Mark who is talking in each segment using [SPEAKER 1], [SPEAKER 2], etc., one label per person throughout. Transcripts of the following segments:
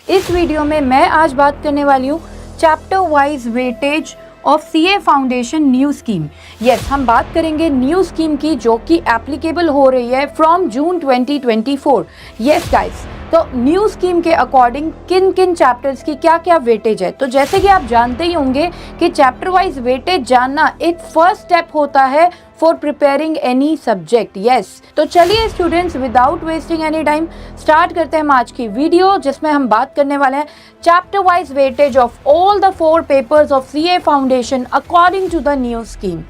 [SPEAKER 1] इस वीडियो में मैं आज बात करने वाली हूँ chapter wise weightage of CA foundation new scheme. Yes, हम बात करेंगे न्यू स्कीम की जो कि एप्लीकेबल हो रही है फ्रॉम जून 2024। यस गाइस, तो न्यू स्कीम के अकॉर्डिंग किन किन चैप्टर्स की क्या क्या वेटेज है। तो जैसे कि आप जानते ही होंगे कि चैप्टर वाइज वेटेज जानना एक फर्स्ट स्टेप होता है for preparing any subject. Yes, तो चलिए students, without wasting any time start करते हैं हम आज की वीडियो, जिसमें हम बात करने वाले हैं chapter wise weightage of all the 4 papers of CA foundation according to the new scheme.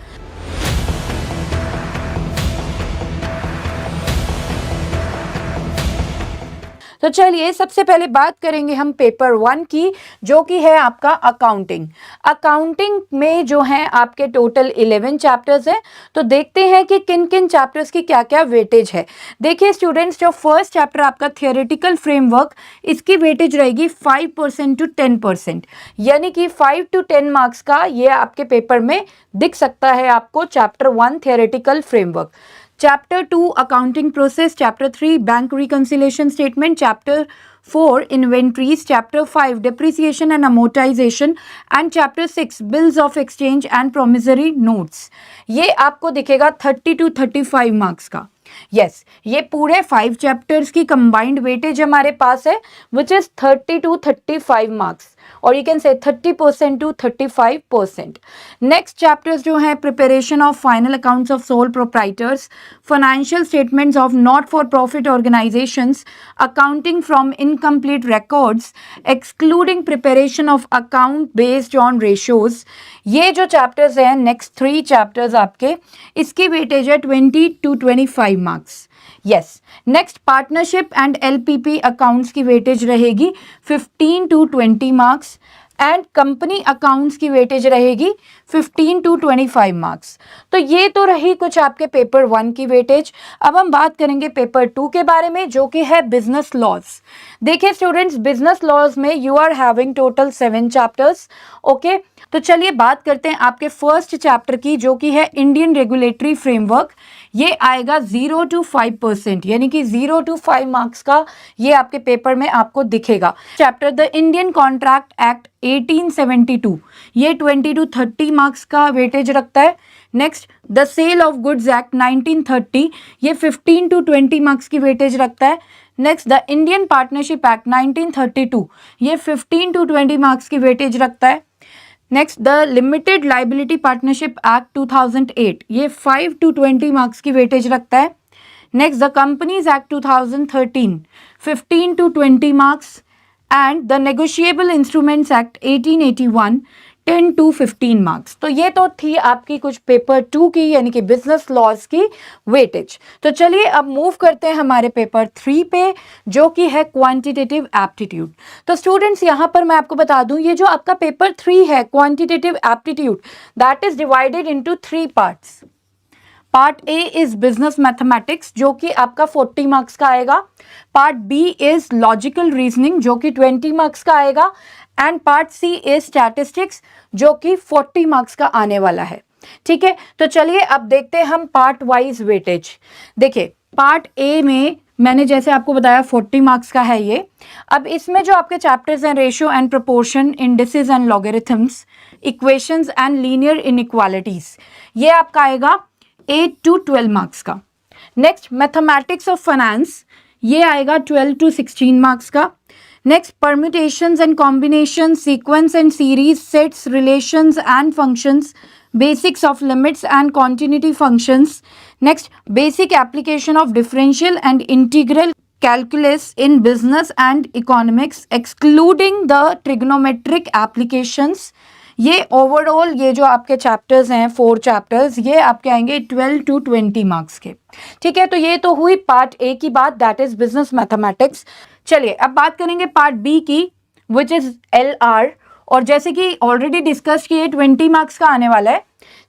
[SPEAKER 1] तो चलिए सबसे पहले बात करेंगे हम पेपर 1 की, जो कि है आपका अकाउंटिंग। अकाउंटिंग में जो है आपके टोटल 11 चैप्टर्स हैं। तो देखते हैं कि किन किन चैप्टर्स की क्या क्या वेटेज है। देखिए स्टूडेंट्स, जो फर्स्ट चैप्टर आपका थियोरेटिकल फ्रेमवर्क, इसकी वेटेज रहेगी 5% to 10%, यानी कि 5 to 10 मार्क्स का ये आपके पेपर में दिख सकता है आपको chapter 1 theoretical framework. Chapter 2 Accounting Process, Chapter 3 Bank Reconciliation Statement, Chapter 4 Inventories, Chapter 5 Depreciation and Amortization and Chapter 6 Bills of Exchange and Promissory Notes। ये आपको दिखेगा 30 to 35 मार्क्स का। यस, ये पूरे 5 चैप्टर्स की कंबाइंड वेटेज हमारे पास है विच इज 30 to 35 मार्क्स, और you can say 30% to 35%। Next chapters जो है preparation of final accounts of sole proprietors, financial statements of not for profit organisations, accounting from incomplete records, excluding preparation of account based on ratios. ये जो chapters हैं next 3 chapters आपके, इसकी weightage है 20 to 25 marks. Yes, next partnership and LPP accounts की weightage रहेगी 15 to 20 marks and company accounts की weightage रहेगी 15 to 25 मार्क्स। तो ये तो रही कुछ आपके पेपर 1 की वेटेज। अब हम बात करेंगे पेपर 2 के बारे में, जो कि है बिजनेस लॉज। देखिए स्टूडेंट्स, बिजनेस लॉज में you are having total 7 chapters. Okay, तो चलिए बात करते हैं आपके फर्स्ट चैप्टर की, जो कि है इंडियन रेगुलेटरी फ्रेमवर्क। ये आएगा 0 to 5%, यानी कि 0 to 5 मार्क्स का ये आपके पेपर में आपको दिखेगा। Chapter the Indian contract act 1872, ये 20 to 30 मार्क्स का वेटेज रखता है। Next the sale of goods act 1930, ये 15 to 20 मार्क्स की वेटेज रखता है। Next the Indian partnership act 1932, ये 15 to 20 मार्क्स की वेटेज रखता है। Next the limited liability partnership act 2008, ये 5 to 20 मार्क्स की वेटेज रखता है। Next the companies act 2013, 15 to 20 marks and the negotiable instruments act 1881, 10 to 15 marks. तो ये तो थी आपकी कुछ पेपर 2 की, यानी कि बिजनेस लॉज की वेटेज। तो चलिए अब मूव करते हैं हमारे पेपर 3 पे, जो कि है क्वांटिटेटिव एप्टीट्यूड। तो स्टूडेंट्स, यहाँ पर मैं आपको बता दूं, ये जो आपका पेपर 3 है quantitative aptitude, that is divided into 3 parts. Part A is business mathematics, जो कि आपका 40 मार्क्स का आएगा। Part B is logical reasoning, जो कि 20 मार्क्स का आएगा। And part C is statistics, जो कि 40 मार्क्स का आने वाला है। ठीक है, तो चलिए अब देखते हैं हम पार्ट वाइज वेटेज। देखिए पार्ट ए में मैंने जैसे आपको बताया 40 मार्क्स का है ये। अब इसमें जो आपके चैप्टर्स हैं ratio and proportion, indices and logarithms, equations and linear inequalities, ये आपका आएगा 8 to 12 मार्क्स का। नेक्स्ट मैथमेटिक्स ऑफ फाइनेंस, ये आएगा 12 to 16 मार्क्स का। Next permutations and combination, sequence and series, sets, relations and functions, basics of limits and continuity functions. Next basic application of differential and integral calculus in business and economics, excluding the trigonometric applications. ये overall ये जो आपके chapters हैं 4 chapters, ये आपके आएंगे 12 to 20 marks के। ठीक है, तो ये तो हुई पार्ट ए की बात, दैट इज बिजनेस मैथमेटिक्स। चलिए अब बात करेंगे पार्ट बी की, विच इज LR, और जैसे कि ऑलरेडी डिस्कस किए 20 मार्क्स का आने वाला है।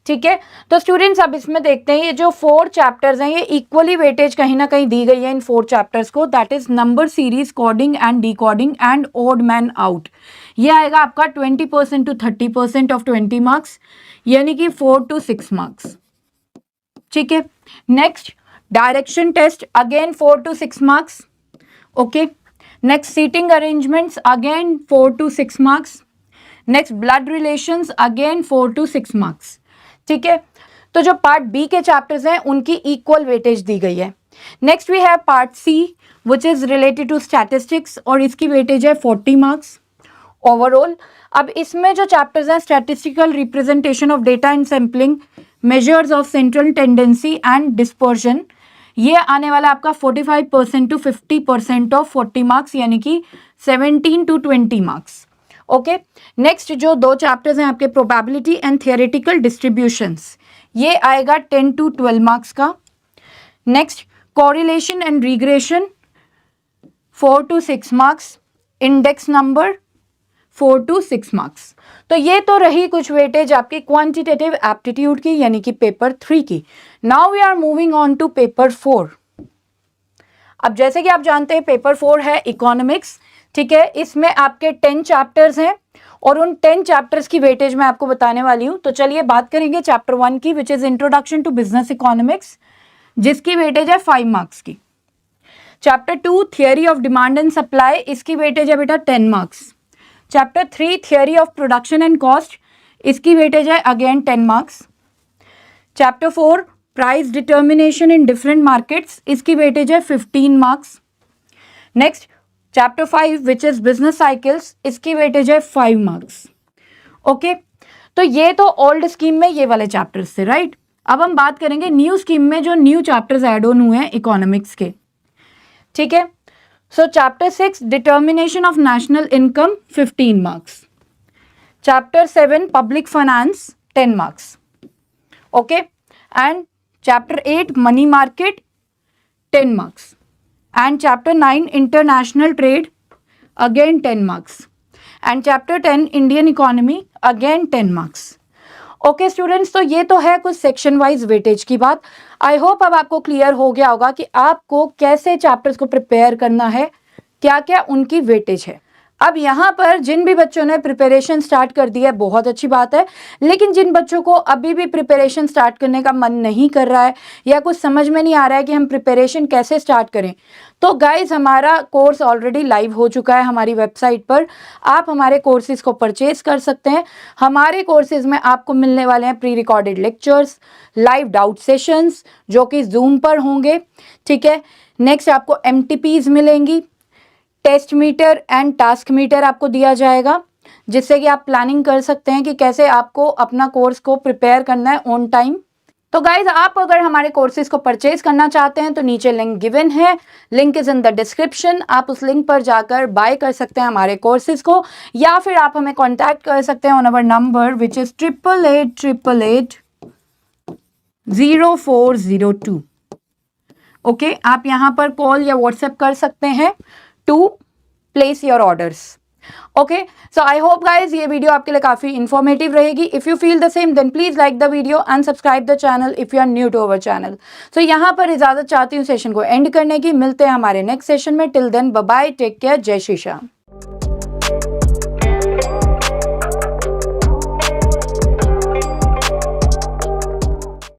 [SPEAKER 1] ठीक है, तो स्टूडेंट्स अब इसमें देखते हैं ये जो 4 चैप्टर्स हैं, ये इक्वली वेटेज कहीं ना कहीं दी गई है इन 4 चैप्टर्स को, that is number series, coding and decoding and odd man out. ये आएगा आपका 20% to 30% ऑफ 20 मार्क्स, यानी कि 4 to 6 मार्क्स। ठीक है, next direction test, again 4 to 6 marks. Okay, next seating arrangements again 4 to 6 marks. Next blood relations again 4 to 6 marks. ठीक है, तो जो पार्ट बी के चैप्टर्स हैं उनकी इक्वल वेटेज दी गई है। Next we have part C which is related to statistics और इसकी वेटेज है 40 मार्क्स ओवरऑल। अब इसमें जो चैप्टर्स हैं statistical representation of data and sampling, measures of central tendency and dispersion, ये आने वाला आपका 45% to 50% ऑफ 40 मार्क्स यानी कि 17 to 20 मार्क्स। ओके, नेक्स्ट जो 2 चैप्टर्स हैं आपके प्रोबेबिलिटी एंड थियोरेटिकल डिस्ट्रीब्यूशंस, ये आएगा 10 to 12 मार्क्स का। Next correlation and regression 4 to 6 marks. Index number 4 to 6 marks. तो ये तो रही कुछ वेटेज आपकी क्वांटिटेटिव एप्टीट्यूड की यानी कि पेपर 3 की। Now we are moving on to paper 4। अब जैसे कि आप जानते हैं पेपर 4 है इकोनॉमिक्स। ठीक है, इसमें आपके 10 चैप्टर्स हैं और उन 10 चैप्टर्स की वेटेज मैं आपको बताने वाली हूं। तो चलिए बात करेंगे चैप्टर 1 की which is introduction to business economics, जिसकी वेटेज है 5 मार्क्स की। Chapter 2 theory of demand and supply, इसकी वेटेज है बेटा 10 marks. Chapter 3 theory of production and cost, इसकी वेटेज है again 10 marks. Chapter 4 price determination in different markets, इसकी weightage है 15 marks. Next chapter 5 which is business cycles, इसकी weightage है 5 marks. Okay, तो ये तो ओल्ड स्कीम में ये वाले चैप्टर्स थे, राइट। अब हम बात करेंगे न्यू स्कीम में जो न्यू चैप्टर्स ऐड ऑन हुए हैं इकोनॉमिक्स के। ठीक है, सो chapter 6 determination of national income 15 marks. Chapter 7 public finance 10 marks. Okay, and chapter 8 money market 10 marks. and chapter 9 international trade again 10 marks and chapter 10 Indian economy again 10 marks। Okay students, तो ये तो है कुछ section wise weightage की बात। I hope अब आपको clear हो गया होगा कि आपको कैसे चैप्टर्स को प्रिपेयर करना है, क्या क्या उनकी वेटेज है। अब यहाँ पर जिन भी बच्चों ने प्रिपरेशन स्टार्ट कर दी है बहुत अच्छी बात है, लेकिन जिन बच्चों को अभी भी प्रिपरेशन स्टार्ट करने का मन नहीं कर रहा है या कुछ समझ में नहीं आ रहा है कि हम प्रिपरेशन कैसे स्टार्ट करें, तो गाइज हमारा कोर्स ऑलरेडी लाइव हो चुका है हमारी वेबसाइट पर। आप हमारे कोर्सेज को परचेज कर सकते हैं। हमारे कोर्सेज में आपको मिलने वाले हैं pre recorded lectures, live doubt sessions जो कि जूम पर होंगे। ठीक है, नेक्स्ट आपको MTPs मिलेंगी, test meter and task meter आपको दिया जाएगा, जिससे कि आप प्लानिंग कर सकते हैं कि कैसे आपको अपना कोर्स को प्रिपेयर करना है ऑन टाइम। तो गाइज आप अगर हमारे कोर्सेज को परचेज करना चाहते हैं तो नीचे लिंक गिवन है, link is in the description. आप उस लिंक पर जाकर बाय कर सकते हैं हमारे कोर्सेज को, या फिर आप हमें कॉन्टैक्ट कर सकते हैं on our number which is 8888880402। Okay, आप यहाँ पर कॉल या व्हाट्सएप कर सकते हैं to place your orders. Okay, so I hope guys ये वीडियो आपके लिए काफी इंफॉर्मेटिव रहेगी। If you feel the same then please like the video and subscribe the channel if you are new to our channel. So यहाँ पर इजाजत चाहती हूँ सेशन को एंड करने की। मिलते हैं हमारे नेक्स्ट सेशन में। Till then bye bye, take care, जय श्री श्याम।